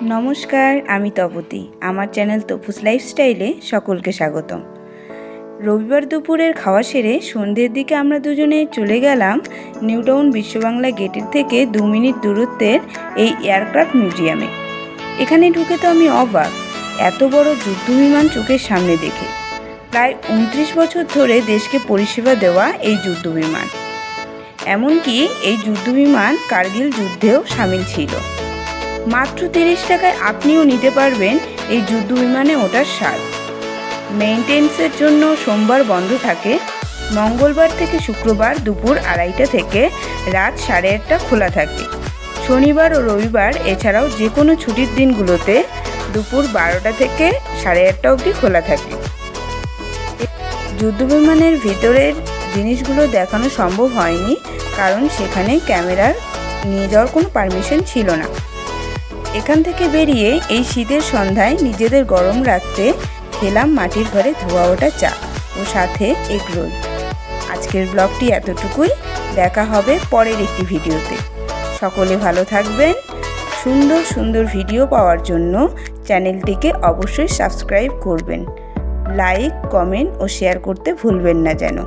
নমস্কার, আমি তপতি। আমার চ্যানেল তপুস লাইফস্টাইলে সকলকে স্বাগতম। রবিবার দুপুরের খাওয়া সেরে সন্ধ্যের দিকে আমরা দুজনে চলে গেলাম নিউ টাউন বিশ্ববাংলা গেটের থেকে 2 মিনিট দূরত্বের এই এয়ারক্রাফট মিউজিয়ামে। এখানে ঢুকে তো আমি অবাক, এত বড় যুদ্ধবিমান চোখের সামনে দেখে। প্রায় 29 বছর ধরে দেশকে পরিষেবা দেওয়া এই যুদ্ধবিমান, এমনকি এই যুদ্ধবিমান কার্গিল যুদ্ধেও সামিল ছিল। মাত্র 30 টাকায় আপনিও নিতে পারবেন এই যুদ্ধবিমানে ওঠার স্বাদ। মেইনটেন্সের জন্য সোমবার বন্ধ থাকে, মঙ্গলবার থেকে শুক্রবার দুপুর 2:30 থেকে রাত 8:30 খোলা থাকে। শনিবার ও রবিবার এছাড়াও যে কোনো ছুটির দিনগুলোতে দুপুর 12টা থেকে 8:30 অবধি খোলা থাকে। যুদ্ধবিমানের ভিতরের জিনিসগুলো দেখানো সম্ভব হয়নি, কারণ সেখানে ক্যামেরার নিয়ে যাওয়ার কোনো পারমিশন ছিল না। এখান থেকে বেরিয়ে এই শীতের সন্ধ্যায় নিজেদের গরম রাখতে খেলাম মাটির ঘরে ধোয়া ওঠা চা ও সাথে এগরোল। আজকের ব্লগটি এতটুকুই, দেখা হবে পরের একটি ভিডিওতে। সকলে ভালো থাকবেন। সুন্দর সুন্দর ভিডিও পাওয়ার জন্য চ্যানেলটিকে অবশ্যই সাবস্ক্রাইব করবেন। লাইক, কমেন্ট ও শেয়ার করতে ভুলবেন না যেন।